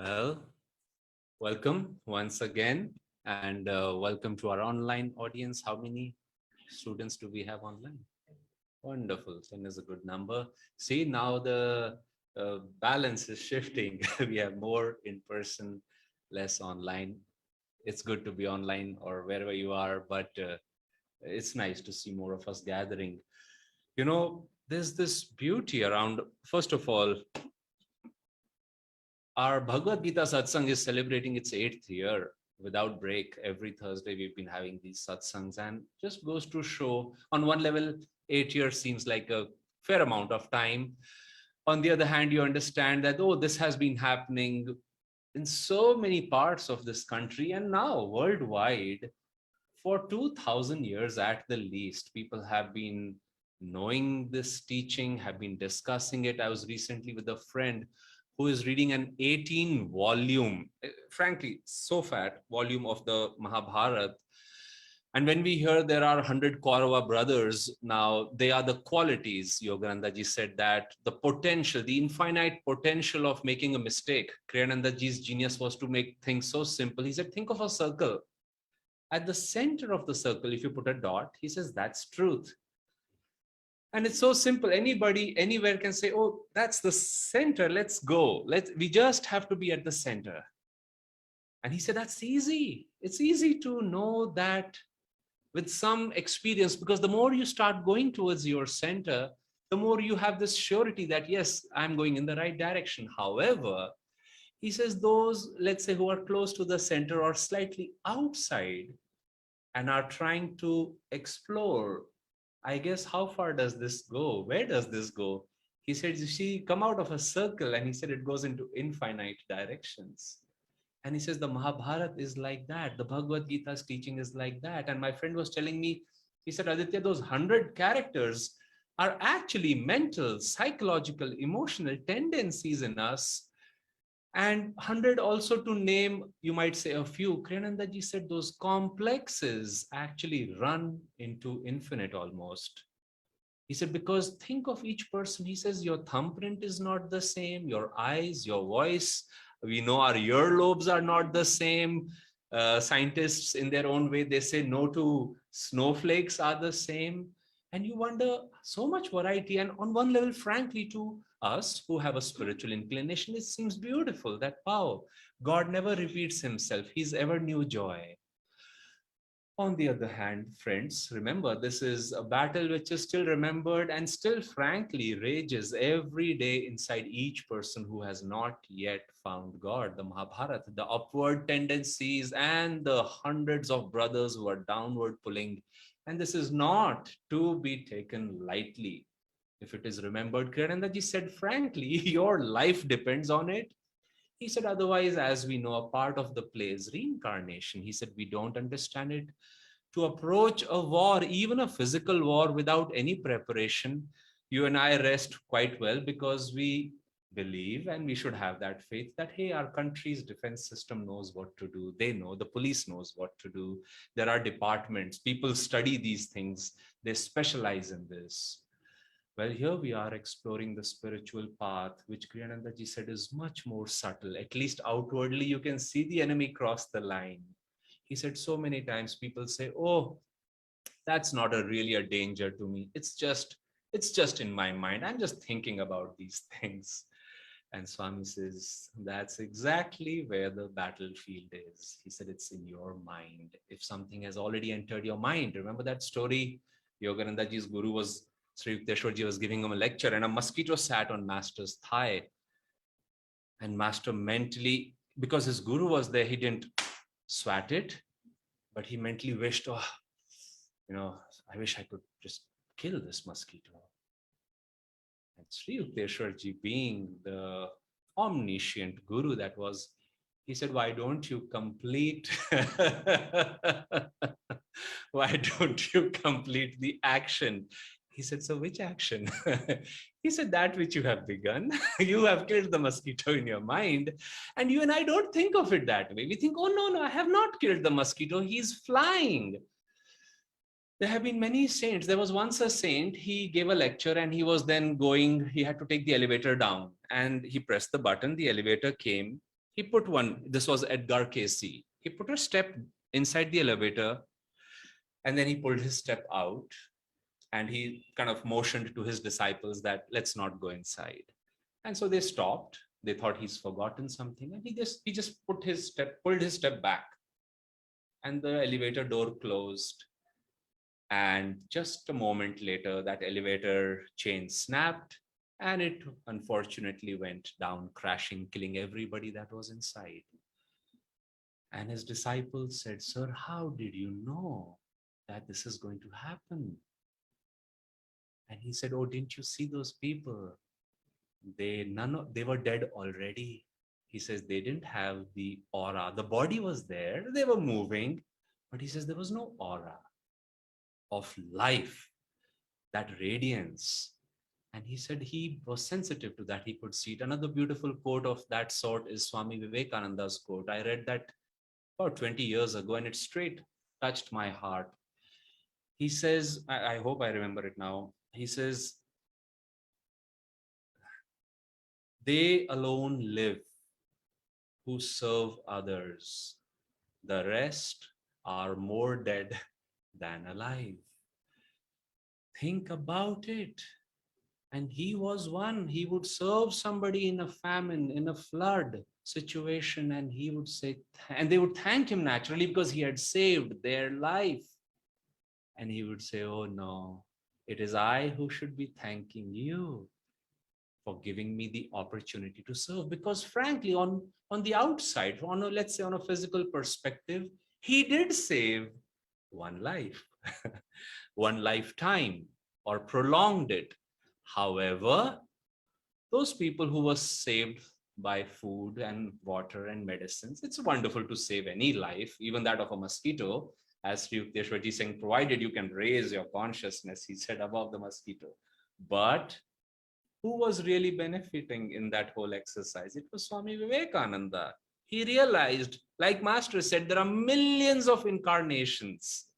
Well, welcome once again, and welcome to our online audience. How many students do we have online? Wonderful. 10 is a good number. See, now the balance is shifting. We have more in person, less online. It's good to be online or wherever you are, but it's nice to see more of us gathering. There's this beauty around, first of all, our Bhagavad Gita Satsang is celebrating its 8th year without break. Every Thursday, we've been having these satsangs, and just goes to show on one level, 8 years seems like a fair amount of time. On the other hand, you understand that, oh, this has been happening in so many parts of this country and now worldwide for 2000 years at the least. People have been knowing this teaching, have been discussing it. I was recently with a friend who is reading an 18 volume, frankly, so fat volume of the Mahabharata. And when we hear there are 100 Kaurava brothers, now they are the qualities. Yoganandaji said that the potential, the infinite potential of making a mistake. Kriyanandaji's genius was to make things so simple. He said, think of a circle. At the center of the circle, if you put a dot, he says, that's truth. And it's so simple. Anybody, anywhere can say, oh, that's the center. Let's go. We just have to be at the center. And he said, that's easy. It's easy to know that with some experience, because the more you start going towards your center, the more you have this surety that, yes, I'm going in the right direction. However, he says those, let's say, who are close to the center or slightly outside and are trying to explore, I guess, how far does this go? Where does this go? He said, you see, come out of a circle, and he said it goes into infinite directions. And he says the Mahabharata is like that. The Bhagavad Gita's teaching is like that. And my friend was telling me, he said, Aditya, those 100 characters are actually mental, psychological, emotional tendencies in us. And 100 also, to name, you might say a few. Kriyanandaji said those complexes actually run into infinite almost. He said, because think of each person. He says, your thumbprint is not the same, your eyes, your voice. We know our earlobes are not the same. Scientists in their own way, they say no to snowflakes are the same. And you wonder, so much variety. And on one level, frankly, to us who have a spiritual inclination, it seems beautiful that, wow, God never repeats himself. He's ever new joy. On the other hand, friends, remember, this is a battle which is still remembered and still, frankly, rages every day inside each person who has not yet found God. The Mahabharata, the upward tendencies and the hundreds of brothers who are downward pulling. And this is not to be taken lightly. If it is remembered, Kriyanandaji said, frankly, your life depends on it. He said, otherwise, as we know, a part of the play is reincarnation. He said, we don't understand it. To approach a war, even a physical war, without any preparation, you and I rest quite well because we believe, and we should have that faith, that, hey, our country's defense system knows what to do. They know, the police knows what to do. There are departments, people study these things. They specialize in this. Well, here we are exploring the spiritual path, which Kriyanandaji said is much more subtle. At least outwardly, you can see the enemy cross the line. He said so many times people say, oh, that's not really a danger to me. It's just in my mind. I'm just thinking about these things. And Swami says, that's exactly where the battlefield is. He said, it's in your mind. If something has already entered your mind, remember that story? Yoganandaji's guru was, Sri Yukteswarji was giving him a lecture, and a mosquito sat on master's thigh. And master mentally, because his guru was there, he didn't swat it, but he mentally wished, oh, I wish I could just kill this mosquito. And Sri Yukteswarji, being the omniscient guru that was, he said, why don't you complete why don't you complete the action? He said, so which action? He said, that which you have begun. You have killed the mosquito in your mind. And you and I don't think of it that way. We think, oh, no, I have not killed the mosquito. He's flying. There have been many saints. There was once a saint, he gave a lecture and he was then going, he had to take the elevator down. And he pressed the button, the elevator came. He put one, this was Edgar Casey. He put a step inside the elevator and then he pulled his step out and he kind of motioned to his disciples that let's not go inside. And so they stopped. They thought he's forgotten something, and he just pulled his step back, and the elevator door closed. And just a moment later, that elevator chain snapped, and it unfortunately went down crashing, killing everybody that was inside. And his disciples said, "Sir, how did you know that this is going to happen?" And he said, "Oh, didn't you see those people? They were dead already." He says they didn't have the aura. The body was there, they were moving, but he says there was no aura of life, that radiance. And he said he was sensitive to that. He could see it. Another beautiful quote of that sort is Swami Vivekananda's quote. I read that about 20 years ago, and it straight touched my heart. He says, I hope I remember it now. He says, "They alone live who serve others. The rest are more dead than alive." Think about it. And he was one. He would serve somebody in a famine, in a flood situation, and he would say, and they would thank him naturally because he had saved their life. And he would say, "Oh no, it is I who should be thanking you for giving me the opportunity to serve." Because frankly, on the outside, let's say on a physical perspective, he did save one life, one lifetime, or prolonged it. However, those people who were saved by food and water and medicines, it's wonderful to save any life, even that of a mosquito. As Sri Yukteswarji Singh, provided you can raise your consciousness, he said, above the mosquito. But who was really benefiting in that whole exercise? It was Swami Vivekananda. He realized, like Master said, there are millions of incarnations,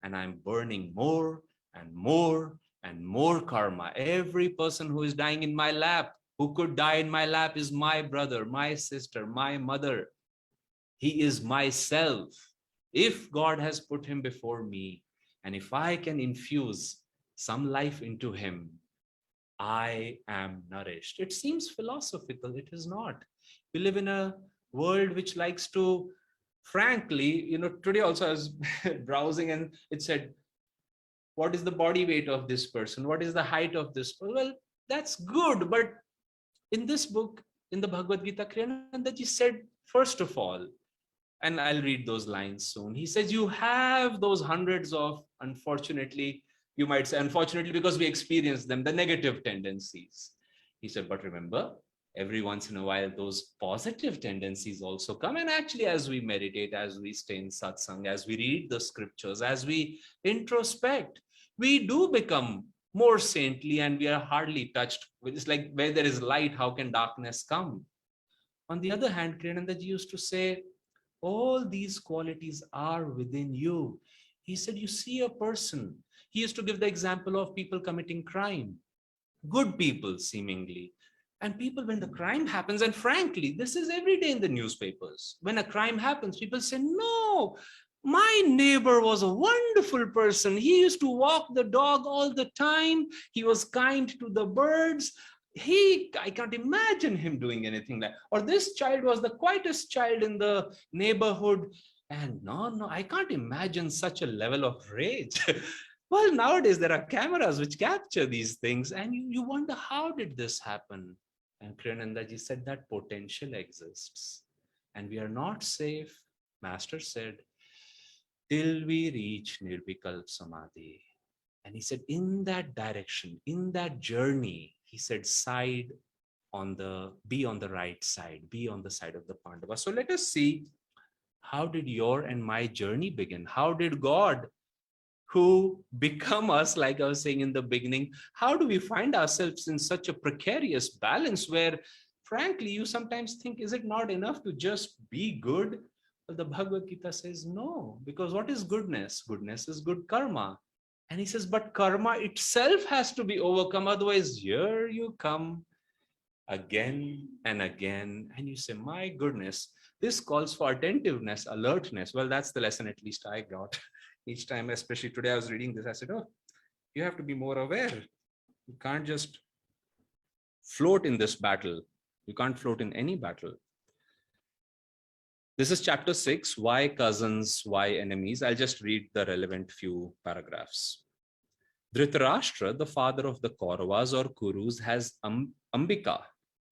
and I'm burning more and more and more karma. Every person who is dying in my lap, who could die in my lap, is my brother, my sister, my mother. He is myself. If God has put him before me, and if I can infuse some life into him, I am nourished. It seems philosophical. It is not. We live in a world which likes to, frankly, today also I was browsing and it said, what is the body weight of this person? What is the height of this person? Well, that's good. But in this book, in the Bhagavad Gita, Kriyanandaji said, first of all, and I'll read those lines soon. He says, you have those hundreds of, unfortunately, you might say, unfortunately, because we experience them, the negative tendencies. He said, but remember, every once in a while, those positive tendencies also come. And actually, as we meditate, as we stay in satsang, as we read the scriptures, as we introspect, we do become more saintly and we are hardly touched. It's like where there is light, how can darkness come? On the other hand, Kriyanandaji used to say, all these qualities are within you. He said, you see a person. He used to give the example of people committing crime, good people seemingly. And people, when the crime happens, and frankly, this is every day in the newspapers. When a crime happens, people say, no, my neighbor was a wonderful person. He used to walk the dog all the time. He was kind to the birds. I can't imagine him doing anything like, or this child was the quietest child in the neighborhood. And no, I can't imagine such a level of rage. Well, nowadays there are cameras which capture these things, and you wonder, how did this happen? And Kriyanandaji said that potential exists, and we are not safe, Master said, till we reach Nirvikalp Samadhi. And he said, in that direction, in that journey, he said, be on the right side, be on the side of the Pandavas. So let us see, how did your and my journey begin? How did God, who become us, like I was saying in the beginning, how do we find ourselves in such a precarious balance where, frankly, you sometimes think, is it not enough to just be good? But the Bhagavad Gita says no, because what is goodness? Goodness is good karma. And he says, but karma itself has to be overcome. Otherwise, here you come again and again. And you say, my goodness, this calls for attentiveness, alertness. Well, that's the lesson at least I got. Each time, especially today, I was reading this, I said, oh, you have to be more aware. You can't just float in this battle. You can't float in any battle. This is chapter 6, why cousins, why enemies. I'll just read the relevant few paragraphs. Dhritarashtra, the father of the Kauravas or Kurus, has Ambika,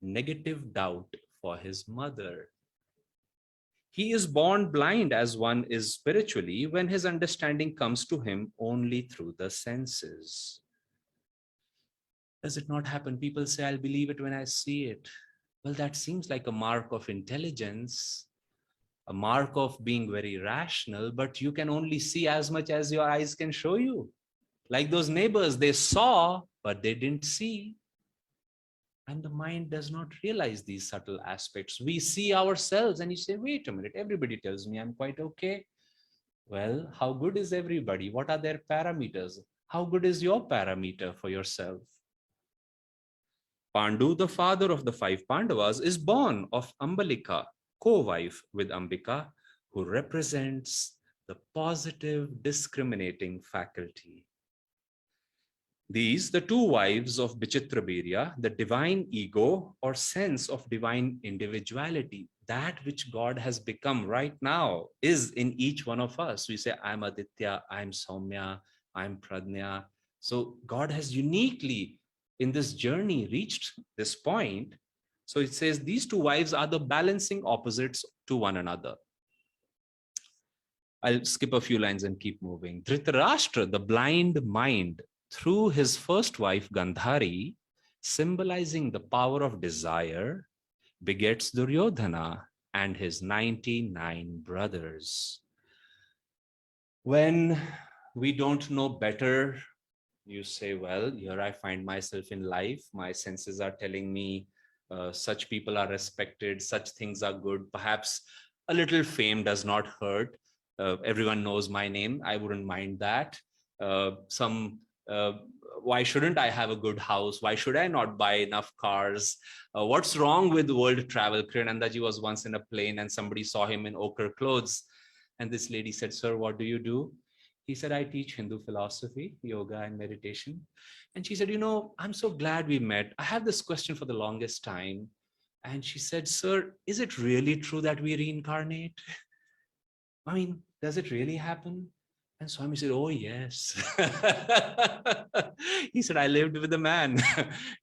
negative doubt for his mother. He is born blind as one is spiritually when his understanding comes to him only through the senses. Does it not happen? People say, I'll believe it when I see it. Well, that seems like a mark of intelligence, a mark of being very rational, but you can only see as much as your eyes can show you. Like those neighbors, they saw, but they didn't see. And the mind does not realize these subtle aspects. We see ourselves and you say, wait a minute, everybody tells me I'm quite okay. Well, how good is everybody? What are their parameters? How good is your parameter for yourself? Pandu, the father of the 5 Pandavas, is born of Ambalika, co-wife with Ambika, who represents the positive discriminating faculty. These, the 2 wives of Vichitrabirya, the divine ego or sense of divine individuality, that which God has become right now is in each one of us. We say, I'm Aditya, I'm Soumya, I'm Pradnya. So God has uniquely in this journey reached this point. So it says these 2 wives are the balancing opposites to one another. I'll skip a few lines and keep moving. Dhritarashtra, the blind mind, through his first wife Gandhari, symbolizing the power of desire, begets Duryodhana and his 99 brothers. When we don't know better, you say, well, here I find myself in life. My senses are telling me such people are respected, such things are good. Perhaps a little fame does not hurt. Everyone knows my name. I wouldn't mind that. Why shouldn't I have a good house? Why should I not buy enough cars? What's wrong with world travel? Ananda ji was once in a plane and somebody saw him in ochre clothes. And this lady said, sir, what do you do? He said, I teach Hindu philosophy, yoga and meditation. And she said, you know, I'm so glad we met. I have this question for the longest time. And she said, sir, is it really true that we reincarnate? I mean, does it really happen? And Swami said, oh, yes. He said, I lived with a man.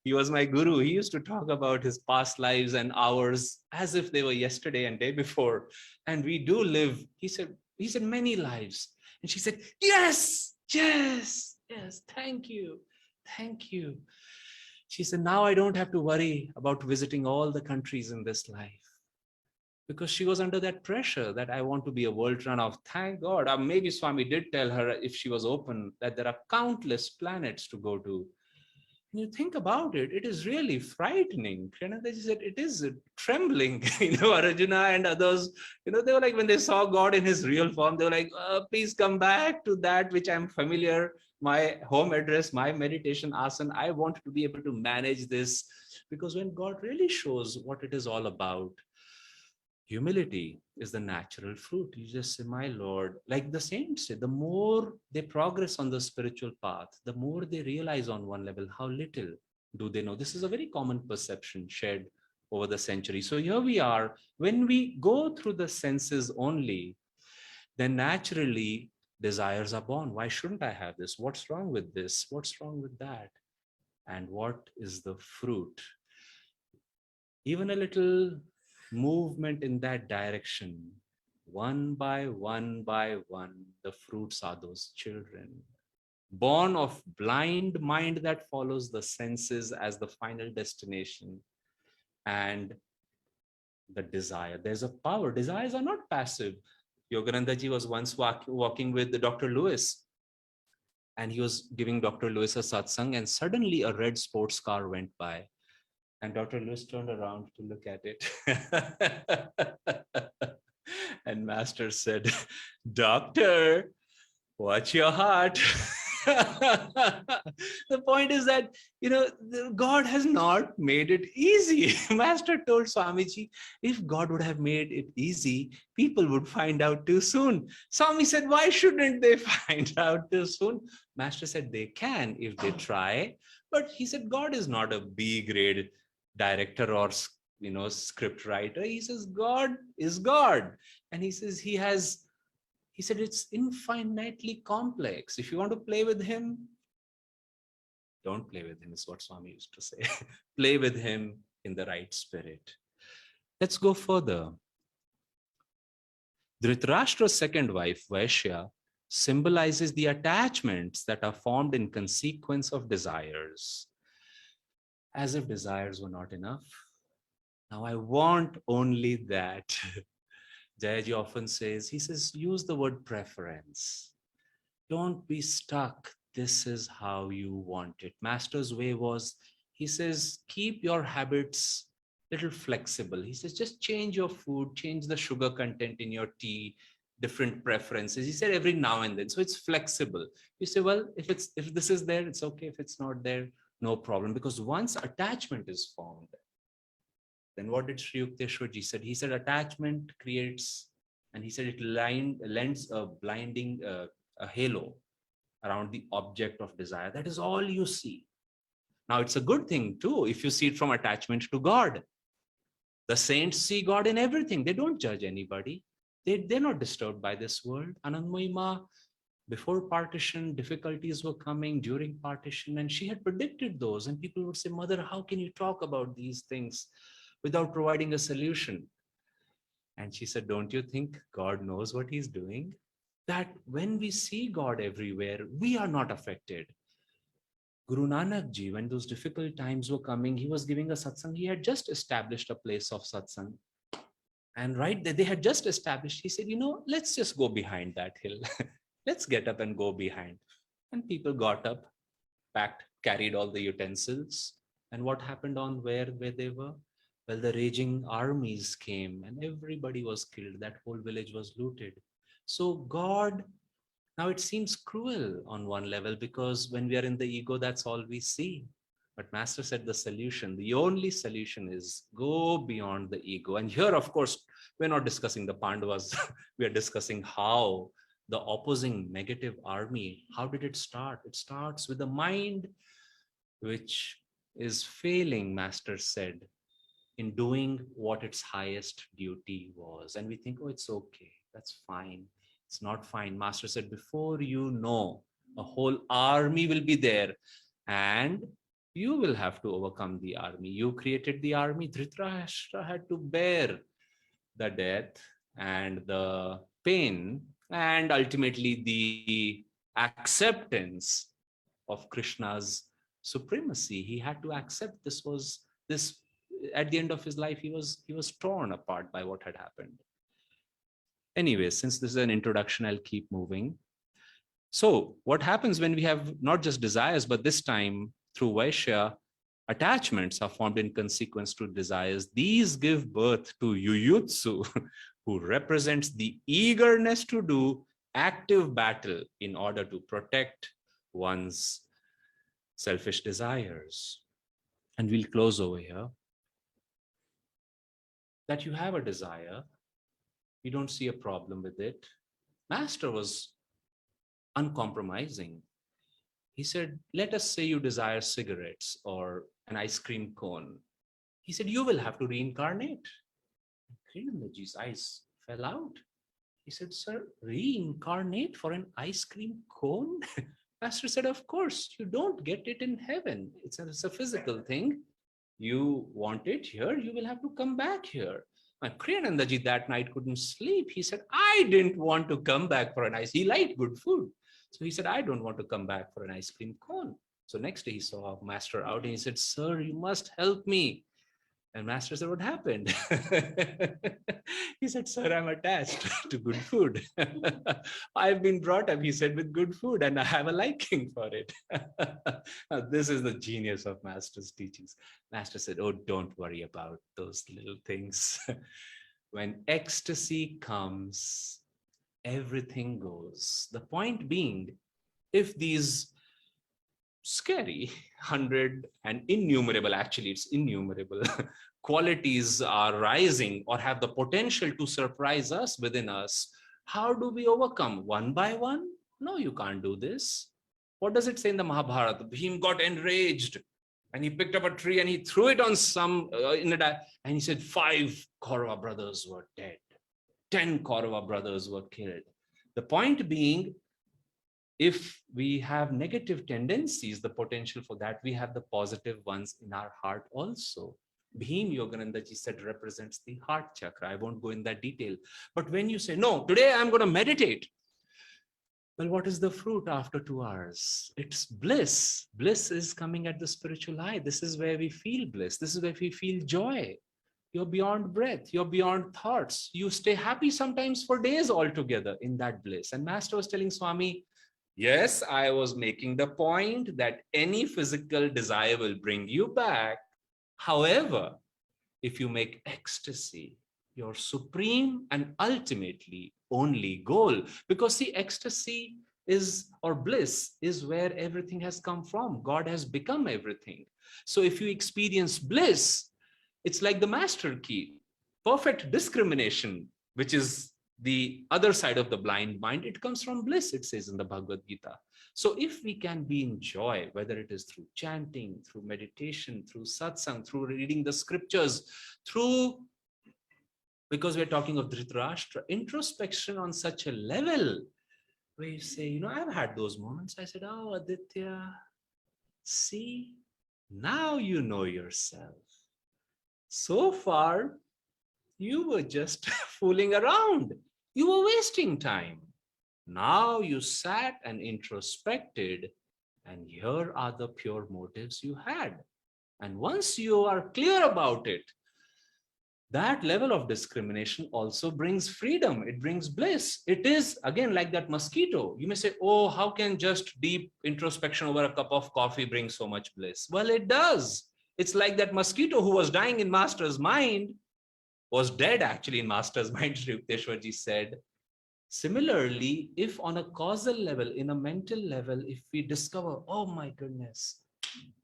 He was my guru. He used to talk about his past lives and hours as if they were yesterday and day before. And we do live, he said, many lives. And she said, yes, yes, yes, thank you, thank you. She said, now I don't have to worry about visiting all the countries in this life. Because she was under that pressure that I want to be a world runner. Thank God. Maybe Swami did tell her, if she was open, that there are countless planets to go to. And you think about it, it is really frightening. They said, it is trembling. Arjuna and others, they were like, when they saw God in his real form, they were like, please come back to that which I'm familiar, my home address, my meditation asana. I want to be able to manage this. Because when God really shows what it is all about, humility is the natural fruit. You just say, my Lord, like the saints say, the more they progress on the spiritual path, the more they realize on one level how little do they know. This is a very common perception shared over the centuries. So here we are, when we go through the senses only, then naturally desires are born. Why shouldn't I have this? What's wrong with this? What's wrong with that? And what is the fruit? Even a little movement in that direction, one by one, the fruits are those children, born of blind mind that follows the senses as the final destination, and the desire. There's a power. Desires are not passive. Yogananda ji was once walking with Dr. Lewis, and he was giving Dr. Lewis a satsang, and suddenly a red sports car went by. And Dr. Lewis turned around to look at it. And Master said, Doctor, watch your heart. The point is that, God has not made it easy. Master told Swamiji, if God would have made it easy, people would find out too soon. Swami said, why shouldn't they find out too soon? Master said, they can if they try. But he said, God is not a B grade director or script writer. He says, God is God. And he says, he said, it's infinitely complex. If you want to play with him, don't play with him, is what Swami used to say. Play with him in the right spirit. Let's go further. Dhritarashtra's second wife, Vaishya, symbolizes the attachments that are formed in consequence of desires. As if desires were not enough. Now I want only that. Jayaji often says, he says, use the word preference. Don't be stuck. This is how you want it. Master's way was, he says, keep your habits little flexible. He says, just change your food, change the sugar content in your tea, different preferences. He said every now and then. So it's flexible. You say, well, if this is there, it's okay. If it's not there, no problem. Because once attachment is formed, then what did Sri Yukteswarji said? He said attachment creates, and he said it lends a blinding a halo around the object of desire. That is all you see. Now it's a good thing too if you see it from attachment to God. The saints see God in everything. They don't judge anybody. They're not disturbed by this world. Anandamayi Ma, before partition, difficulties were coming during partition, and she had predicted those. And people would say, Mother, how can you talk about these things without providing a solution? And she said, don't you think God knows what he's doing? That when we see God everywhere, we are not affected. Guru Nanak Ji, when those difficult times were coming, he was giving a satsang. He had just established a place of satsang. And right there, they had just established, he said, let's just go behind that hill. Let's get up and go behind. And people got up, packed, carried all the utensils. And what happened on where they were? Well, the raging armies came and everybody was killed. That whole village was looted. So God, now it seems cruel on one level, because when we are in the ego, that's all we see. But Master said the solution, the only solution is go beyond the ego. And here, of course, we're not discussing the Pandavas. We are discussing how the opposing negative army, how did it start? It starts with the mind, which is failing, Master said, in doing what its highest duty was. And we think, oh, it's okay, that's fine. It's not fine. Master said, before you know, a whole army will be there and you will have to overcome the army. You created the army. Dhritarashtra had to bear the death and the pain and ultimately the acceptance of Krishna's supremacy. He had to accept this. At the end of his life, he was torn apart by what had happened. Anyway, since this is an introduction, I'll keep moving. So what happens when we have not just desires, but this time through Vaishya, attachments are formed in consequence to desires. These give birth to Yuyutsu, who represents the eagerness to do active battle in order to protect one's selfish desires. And we'll close over here. That you have a desire, you don't see a problem with it. Master was uncompromising. He said, let us say you desire cigarettes or an ice cream cone. He said, you will have to reincarnate. Krishnandaji's eyes fell out. He said, sir, reincarnate for an ice cream cone? Master said, of course, you don't get it in heaven. It's a physical thing. You want it here, you will have to come back here. Kriyanandaji that night couldn't sleep. He said, I didn't want to come back for an ice. He liked good food. So he said, I don't want to come back for an ice cream cone. So next day he saw Master out and he said, sir, you must help me. And Master said, what happened? He said, sir, I'm attached to good food. I've been brought up, he said, with good food and I have a liking for it. Now, this is the genius of Master's teachings. Master said, oh, don't worry about those little things. When ecstasy comes, everything goes. The point being, if these scary 100 and innumerable, actually it's innumerable, qualities are rising or have the potential to surprise us within us, how do we overcome? One by one? No, you can't do this. What does it say in the Mahabharata? Bhim got enraged and he picked up a tree and he threw it on some and he said 5 Kaurava brothers were dead, 10 Kaurava brothers were killed. The point being, if we have negative tendencies, the potential for that, we have the positive ones in our heart also. Bhim, Yogananda ji said, represents the heart chakra. I won't go in that detail. But when you say, no, today I'm going to meditate. Well, what is the fruit after 2 hours? It's bliss. Bliss is coming at the spiritual eye. This is where we feel bliss. This is where we feel joy. You're beyond breath. You're beyond thoughts. You stay happy sometimes for days altogether in that bliss. And Master was telling Swami, yes, I was making the point that any physical desire will bring you back. However, if you make ecstasy your supreme and ultimately only goal, because see, ecstasy is, or bliss is where everything has come from. God has become everything. So if you experience bliss, it's like the master key, perfect discrimination, which is the other side of the blind mind. It comes from bliss, it says in the Bhagavad Gita. So if we can be in joy, whether it is through chanting, through meditation, through satsang, through reading the scriptures, through, because we're talking of Dhritarashtra, introspection on such a level where you say, you know, I've had those moments. I said, oh, Aditya, see, now you know yourself. So far, you were just fooling around. You were wasting time. Now you sat and introspected, and here are the pure motives you had. And once you are clear about it, that level of discrimination also brings freedom. It brings bliss. It is, again, like that mosquito. You may say, oh, how can just deep introspection over a cup of coffee bring so much bliss? Well, it does. It's like that mosquito who was dying in Master's mind, was dead actually in Master's mind, Sri Yukteswarji said. Similarly, if on a causal level, in a mental level, if we discover, oh my goodness,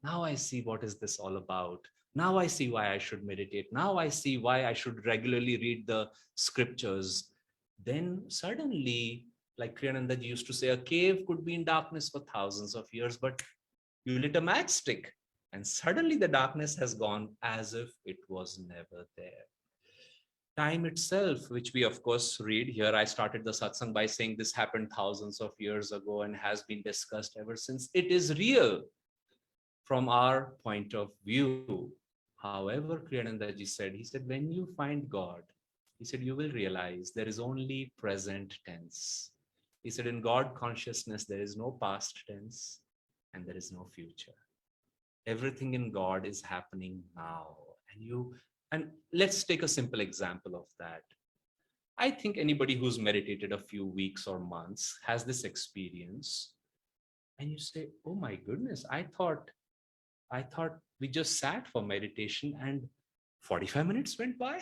now I see what is this all about. Now I see why I should meditate. Now I see why I should regularly read the scriptures. Then suddenly, like Kriyananda ji used to say, a cave could be in darkness for thousands of years, but you lit a matchstick and suddenly the darkness has gone as if it was never there. Time itself, which we of course read here, I started the satsang by saying this happened thousands of years ago and has been discussed ever since. It is real from our point of view. However, Kriyananda ji said, he said, when you find God, he said, you will realize there is only present tense. He said, in God consciousness, there is no past tense and there is no future. Everything in God is happening now. And let's take a simple example of that. I think anybody who's meditated a few weeks or months has this experience. And you say, oh my goodness, I thought we just sat for meditation and 45 minutes went by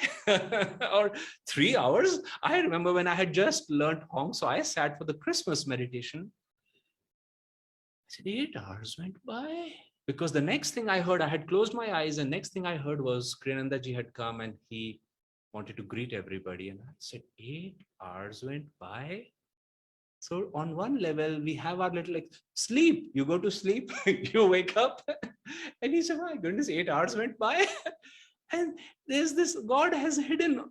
or 3 hours. I remember when I had just learned Hong, so I sat for the Christmas meditation. I said, 8 hours went by. Because the next thing I heard, I had closed my eyes, and next thing I heard was Kriyananda ji had come and he wanted to greet everybody. And I said, 8 hours went by. So on one level, we have our little like sleep. You go to sleep, you wake up, and you say, my goodness, 8 hours went by. And there's this, God has hidden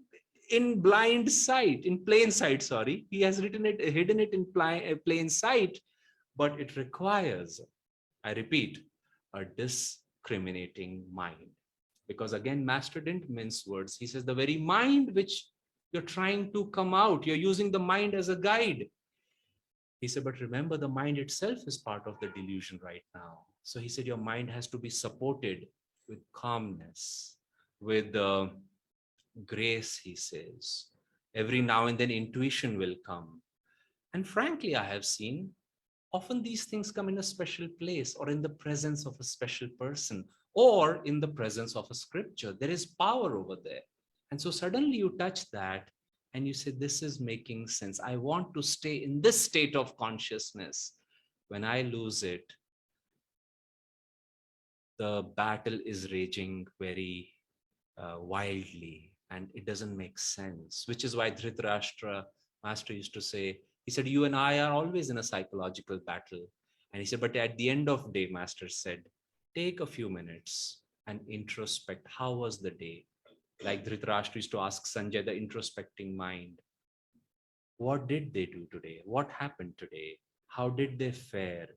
in blind sight, in plain sight, sorry. He has hidden it in plain sight, but it requires, I repeat, a discriminating mind. Because again, Master didn't mince words. He says the very mind which you're trying to come out, you're using the mind as a guide. He said, but remember, the mind itself is part of the delusion right now. So he said, your mind has to be supported with calmness, with grace, he says. Every now and then intuition will come. And frankly, I have seen often these things come in a special place or in the presence of a special person or in the presence of a scripture. There is power over there. And so suddenly you touch that and you say, this is making sense. I want to stay in this state of consciousness. When I lose it, the battle is raging very wildly and it doesn't make sense, which is why Dhritarashtra master used to say, he said, you and I are always in a psychological battle. And he said, but at the end of the day, master said, take a few minutes and introspect. How was the day? Like Dhritarashtra used to ask Sanjay, the introspecting mind, what did they do today? What happened today? How did they fare?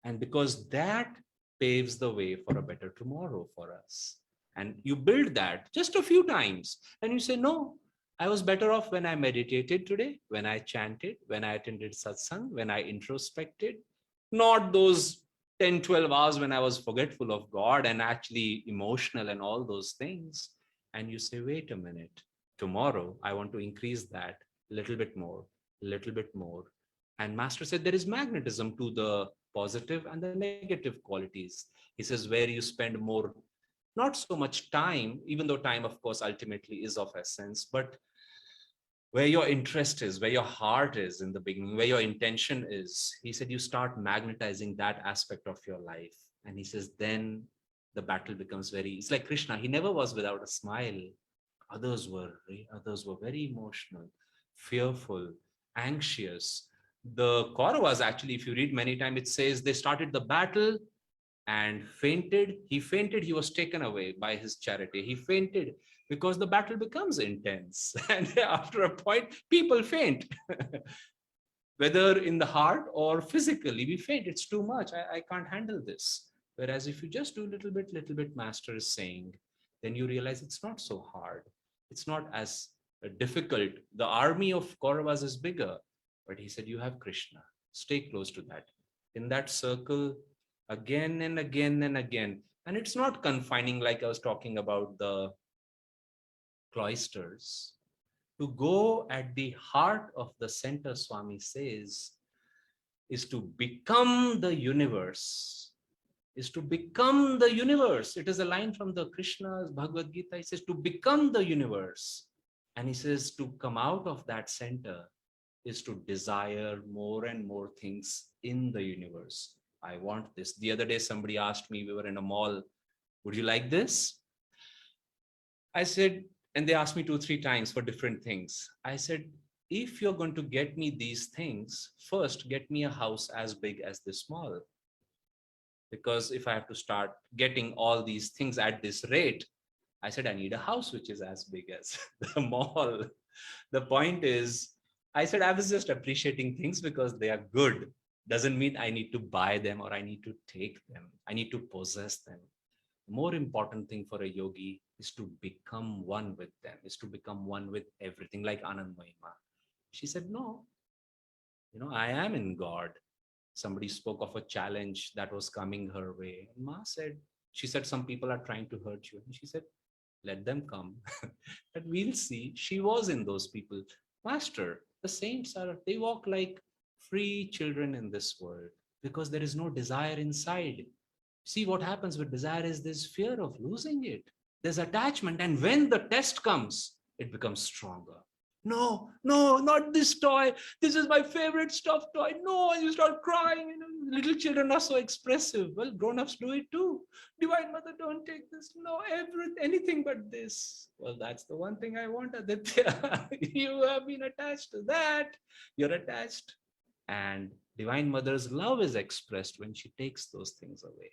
And because that paves the way for a better tomorrow for us. And you build that just a few times and you say, no, I was better off when I meditated today, when I chanted, when I attended satsang, when I introspected, not those 10, 12 hours when I was forgetful of God and actually emotional and all those things. And you say, wait a minute, tomorrow I want to increase that a little bit more, a little bit more. And master said there is magnetism to the positive and the negative qualities. He says where you spend more, not so much time, even though time of course ultimately is of essence, but where your interest is, where your heart is in the beginning, where your intention is, he said you start magnetizing that aspect of your life. And he says then the battle becomes very, it's like Krishna, he never was without a smile. Others were very emotional, fearful, anxious. The Kauravas, actually, if you read many times, it says they started the battle and fainted. He fainted. He was taken away by his charity. He fainted because the battle becomes intense. And after a point, people faint. Whether in the heart or physically, we faint. It's too much. I can't handle this. Whereas if you just do little bit, master is saying, then you realize it's not so hard. It's not as difficult. The army of Kauravas is bigger. But he said, you have Krishna. Stay close to that. In that circle, again and again and again. And it's not confining like I was talking about the cloisters. To go at the heart of the center, Swami says, is to become the universe. Is to become the universe. It is a line from the Krishna's Bhagavad Gita. He says to become the universe. And he says to come out of that center is to desire more and more things in the universe. I want this. The other day, somebody asked me, we were in a mall, would you like this? I said, and they asked me 2-3 times for different things. I said, if you're going to get me these things, first get me a house as big as this mall. Because if I have to start getting all these things at this rate, I said, I need a house which is as big as the mall. The point is, I said, I was just appreciating things because they are good. Doesn't mean I need to buy them or I need to take them. I need to possess them. The more important thing for a yogi is to become one with them, is to become one with everything, like Anand Mahima. She said, no, I am in God. Somebody spoke of a challenge that was coming her way. And Ma said, she said, some people are trying to hurt you. And she said, let them come. But we'll see. She was in those people. Master, the saints are, they walk like free children in this world because there is no desire inside. See, what happens with desire is this fear of losing it. There's attachment. And when the test comes, it becomes stronger. No, not this toy. This is my favorite stuffed toy. No, and you start crying. Little children are so expressive. Well, grown-ups do it too. Divine Mother, don't take this. No, anything but this. Well, that's the one thing I want, Aditya. You have been attached to that. You're attached. And Divine Mother's love is expressed when she takes those things away.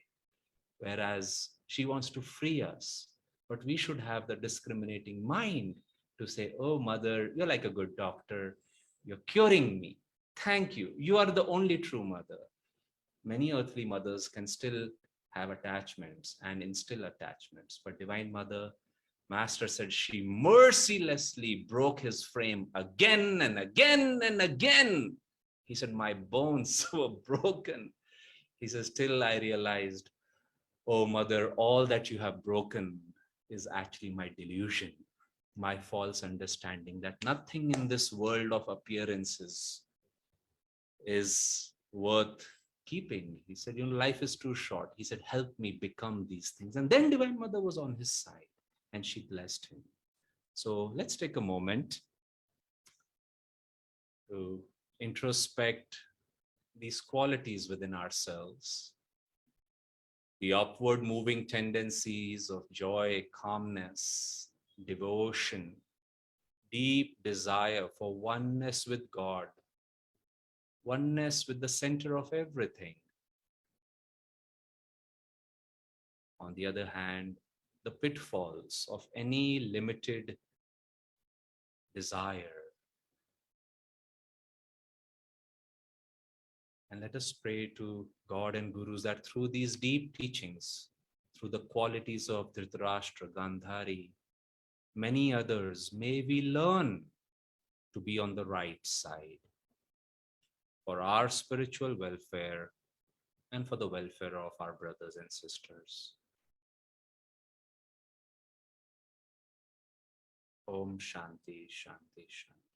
Whereas she wants to free us. But we should have the discriminating mind to say, oh, Mother, you're like a good doctor. You're curing me. Thank you. You are the only true mother. Many earthly mothers can still have attachments and instill attachments. But Divine Mother, Master said she mercilessly broke his frame again and again and again. He said, my bones were broken. He says, till I realized, oh, Mother, all that you have broken is actually my delusion. My false understanding that nothing in this world of appearances is worth keeping. He said, life is too short. He said, help me become these things. And then Divine Mother was on his side and she blessed him. So let's take a moment to introspect these qualities within ourselves, the upward moving tendencies of joy, calmness, devotion, deep desire for oneness with God, oneness with the center of everything. On the other hand, the pitfalls of any limited desire. And let us pray to God and Gurus that through these deep teachings, through the qualities of Dhritarashtra, Gandhari, many others, may we learn to be on the right side for our spiritual welfare and for the welfare of our brothers and sisters. Om Shanti, Shanti, Shanti.